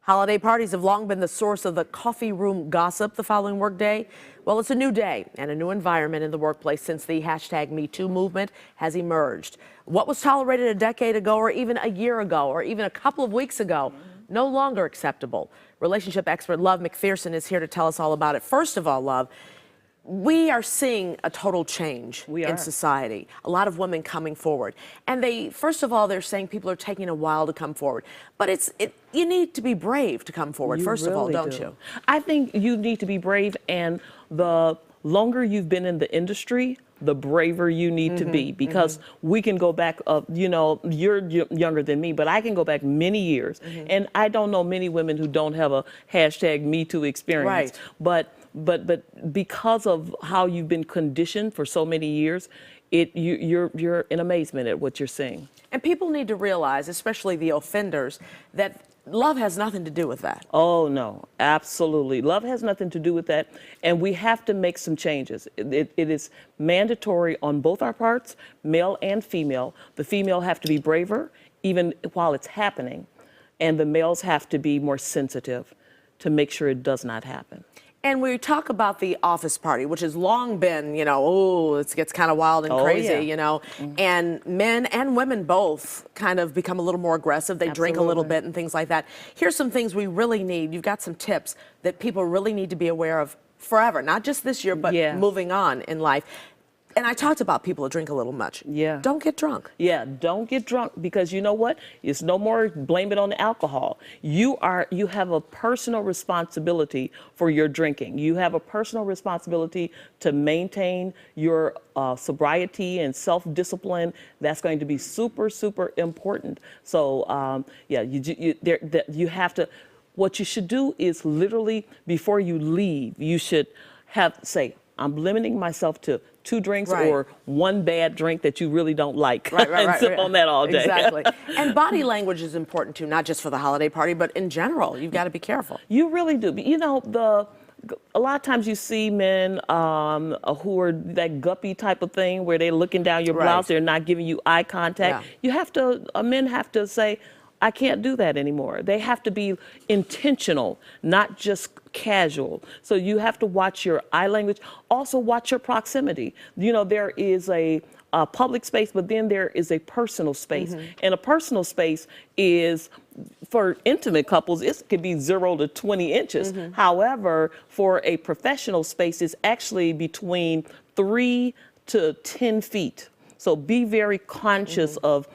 Holiday parties have long been the source of the coffee room gossip the following workday. Well, it's a new day and a new environment in the workplace since the #MeToo movement has emerged. What was tolerated a decade ago or even a year ago or even a couple of weeks ago, no longer acceptable. Relationship expert Love McPherson is here to tell us all about it. First of all, Love, we are seeing a total change in society. A lot of women coming forward. And first of all, they're saying people are taking a while to come forward. But you need to be brave to come forward, first of all, don't you? I think you need to be brave, and the longer you've been in the industry, the braver you need to be, because we can go back, you're younger than me, but I can go back many years. And I don't know many women who don't have a #MeToo experience. Right. But because of how you've been conditioned for so many years, you're in amazement at what you're seeing. And people need to realize, especially the offenders, that love has nothing to do with that. Oh, no, absolutely. Love has nothing to do with that. And we have to make some changes. It is mandatory on both our parts, male and female. The female have to be braver, even while it's happening. And the males have to be more sensitive to make sure it does not happen. And we talk about the office party, which has long been, it gets kind of wild and crazy, and men and women both kind of become a little more aggressive. They drink a little bit and things like that. Here's some things we really need. You've got some tips that people really need to be aware of forever, not just this year, but moving on in life. And I talked about people who drink a little much. Yeah. Don't get drunk. Yeah, don't get drunk, because you know what? It's no more blame it on the alcohol. You have a personal responsibility for your drinking. You have a personal responsibility to maintain your sobriety and self-discipline. That's going to be super, super important. So you have to. What you should do is literally before you leave, you should say, I'm limiting myself to 2 drinks or 1 bad drink that you really don't like. And sip on that all day. Exactly. And body language is important too, not just for the holiday party, but in general. You've got to be careful. You really do. A lot of times you see men who are that guppy type of thing where they're looking down your blouse, they're not giving you eye contact. Men have to say, I can't do that anymore. They have to be intentional, not just casual. So you have to watch your eye language. Also watch your proximity. There is a public space, but then there is a personal space. And a personal space is, for intimate couples, it could be 0 to 20 inches. However, for a professional space, it's actually between 3 to 10 feet. So be very conscious of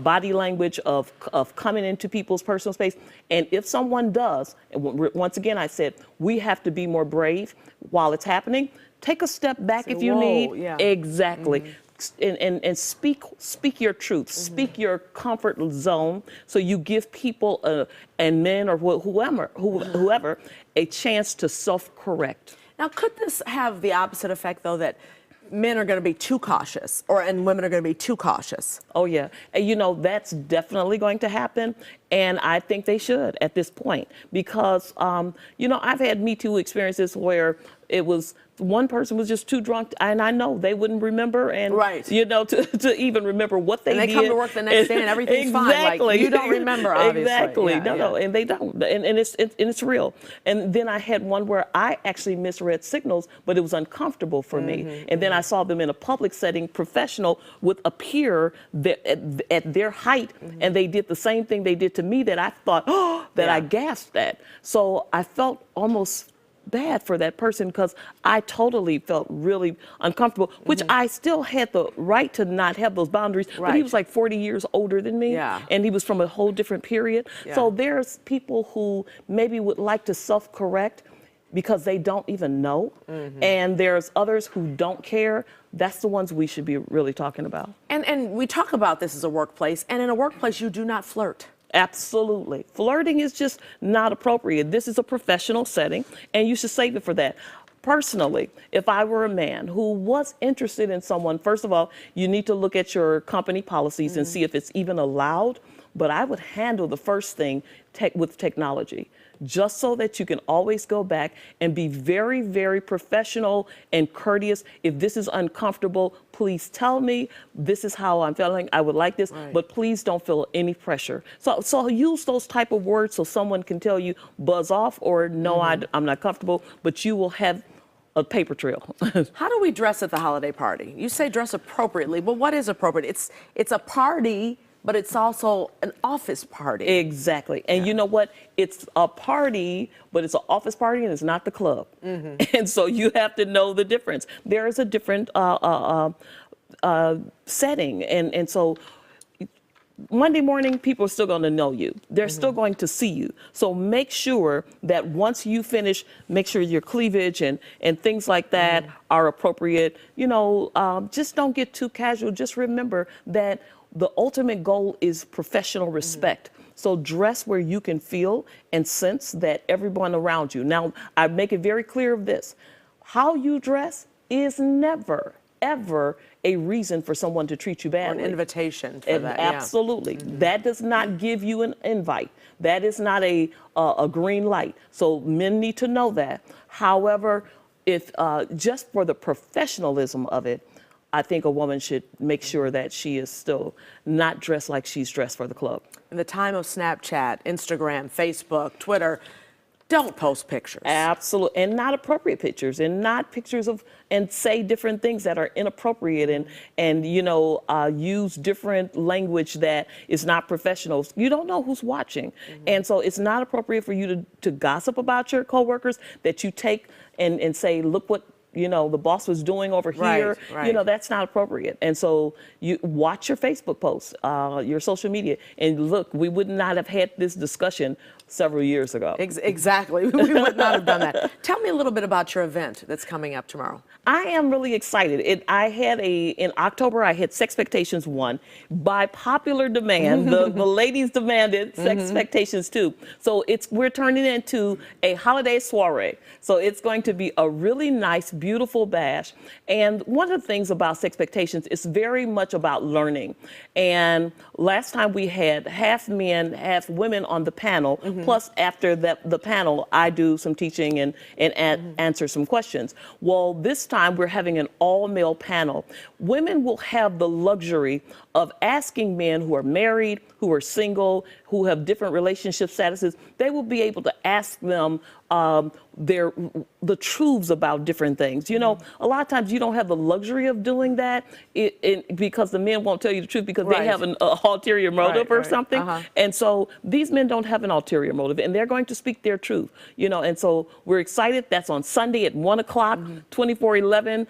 body language, of coming into people's personal space. And if someone does, and once again, I said, we have to be more brave while it's happening. Take a step back if you need. Exactly. And speak your truth, speak your comfort zone, so you give people and men or whoever a chance to self-correct. Now, could this have the opposite effect, though, that men are going to be too cautious, and women are going to be too cautious? Oh, yeah. And, that's definitely going to happen. And I think they should at this point, because, I've had Me Too experiences where it was one person was just too drunk, and I know they wouldn't remember, and to even remember what they did. And they come to work the next day and everything's fine. Like, you don't remember, obviously. Exactly. No, and they don't, and it's real. And then I had one where I actually misread signals, but it was uncomfortable for me. And then I saw them in a public setting, professional, with a peer at their height, and they did the same thing they did to me that I thought, I gasped at. So I felt almost bad for that person, because I totally felt really uncomfortable, which I still had the right to not have those boundaries. But he was like 40 years older than me, and he was from a whole different period. So there's people who maybe would like to self-correct because they don't even know, and there's others who don't care. That's the ones we should be really talking about. And we talk about this as a workplace, and in a workplace you do not flirt. Absolutely. Flirting is just not appropriate. This is a professional setting, and you should save it for that. Personally, if I were a man who was interested in someone, first of all, you need to look at your company policies and see if it's even allowed. But I would handle the first thing, with technology, just so that you can always go back and be very, very professional and courteous. If this is uncomfortable, please tell me. This is how I'm feeling. I would like this, but please don't feel any pressure. So use those type of words so someone can tell you buzz off or no, I'm not comfortable, but you will have a paper trail. How do we dress at the holiday party? You say dress appropriately, but what is appropriate? It's a party, but it's also an office party. Exactly. And you know what? It's a party, but it's an office party and it's not the club. And so you have to know the difference. There is a different setting. And so Monday morning, people are still going to know you. They're still going to see you. So make sure that once you finish, make sure your cleavage and things like that are appropriate. You know, just don't get too casual. Just remember that the ultimate goal is professional respect. So dress where you can feel and sense that everyone around you. Now, I make it very clear of this. How you dress is never, ever a reason for someone to treat you badly. Or an invitation for that. Absolutely. That does not give you an invite. That is not a green light. So men need to know that. However, if just for the professionalism of it, I think a woman should make sure that she is still not dressed like she's dressed for the club. In the time of Snapchat, Instagram, Facebook, Twitter, don't post pictures. Absolutely. And not appropriate pictures, and not pictures of, and say different things that are inappropriate, and you know, use different language that is not professional. You don't know who's watching. And so it's not appropriate for you to gossip about your coworkers, that you take and say, look what, you know, the boss was doing over here. You know, that's not appropriate. And so you watch your Facebook posts, your social media, and look, we would not have had this discussion several years ago. Exactly. We would not have done that. Tell me a little bit about your event that's coming up tomorrow. I am really excited. In October, I had Sexpectations 1. By popular demand, the ladies demanded Sexpectations 2. So we're turning it into a holiday soiree. So it's going to be a really nice, beautiful bash. And one of the things about Sexpectations is very much about learning. And last time we had half men, half women on the panel. Plus, after the panel, I do some teaching and answer some questions. Well, this time we're having an all-male panel. Women will have the luxury of asking men who are married, who are single, who have different relationship statuses. They will be able to ask them the truths about different things. You know, a lot of times you don't have the luxury of doing that because the men won't tell you the truth because they have an ulterior motive or something. And so these men don't have an ulterior motive, and they're going to speak their truth. You know, and so we're excited. That's on Sunday at 1 o'clock, 2411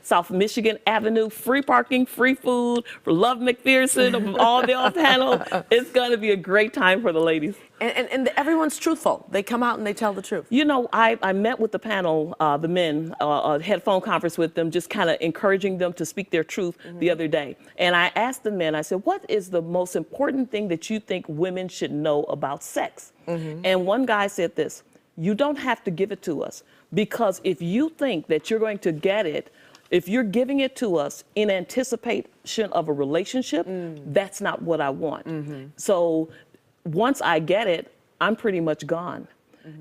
South Michigan Avenue. Free parking, free food for Love McPherson, all-male panel. It's going to be a great time for the ladies. And everyone's truthful. They come out and they tell the truth. You know, I met with the panel, the men, had a phone conference with them, just kind of encouraging them to speak their truth the other day. And I asked the men, I said, what is the most important thing that you think women should know about sex? And one guy said this: you don't have to give it to us, because if you think that you're going to get it, if you're giving it to us in anticipation of a relationship, that's not what I want. So once I get it, I'm pretty much gone.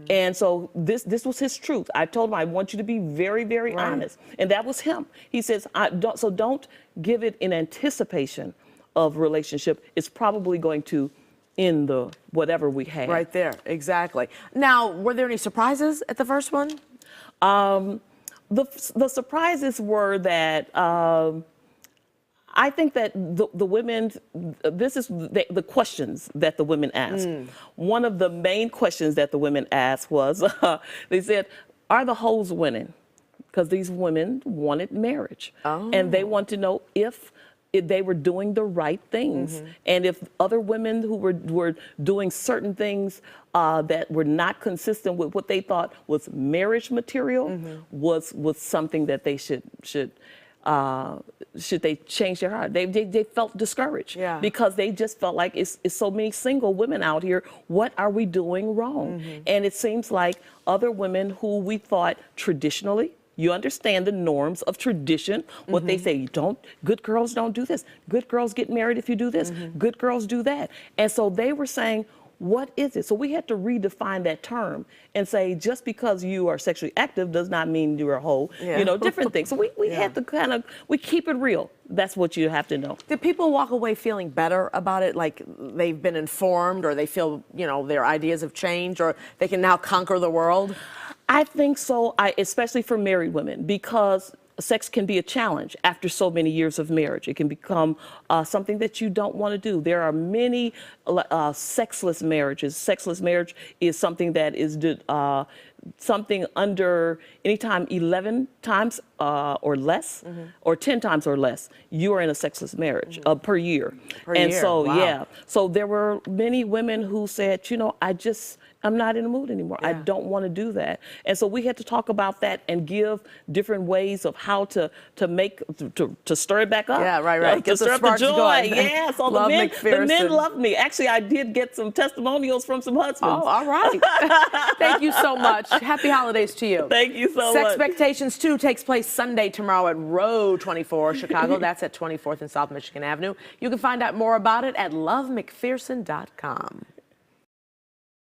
And so this was his truth. I told him, I want you to be very, very honest. And that was him. He says, don't give it in anticipation of relationship. It's probably going to end the whatever we have. Right there, exactly. Now, were there any surprises at the first one? The surprises were that I think that the women, this is the questions that the women asked. One of the main questions that the women asked was, they said, are the hoes winning? Because these women wanted marriage. And they want to know if they were doing the right things. And if other women who were doing certain things that were not consistent with what they thought was marriage material was something that they should they change their heart? They felt discouraged because they just felt like it's so many single women out here. What are we doing wrong? And it seems like other women who we thought traditionally, you understand the norms of tradition, what they say, good girls don't do this. Good girls get married if you do this. Good girls do that. And so they were saying, what is it? So we had to redefine that term and say, just because you are sexually active does not mean you're a hoe, Yeah. you know, different things. So we Yeah. had to we keep it real. That's what you have to know. Did people walk away feeling better about it, like they've been informed, or they feel, you know, their ideas have changed, or they can now conquer the world? I think so, especially for married women, because sex can be a challenge after so many years of marriage. It can become something that you don't want to do. There are many sexless marriages. Sexless marriage is something that is something under anytime 11 times or less, or 10 times or less, you are in a sexless marriage per year. And year, so, wow. yeah. So there were many women who said, you know, I'm not in the mood anymore. I Yeah. don't want to do that. And so we had to talk about that and give different ways of how to stir it back up. Yeah, right. To Get the stir up the sparks joy. going. Yeah, so Love the men McPherson. loved me. Actually, I did get some testimonials from some husbands. Oh, all right. Thank you so much. Happy holidays to you. Thank you so much. Sexpectations 2 takes place Sunday tomorrow at Row 24, Chicago. That's at 24th and South Michigan Avenue. You can find out more about it at lovemcpherson.com.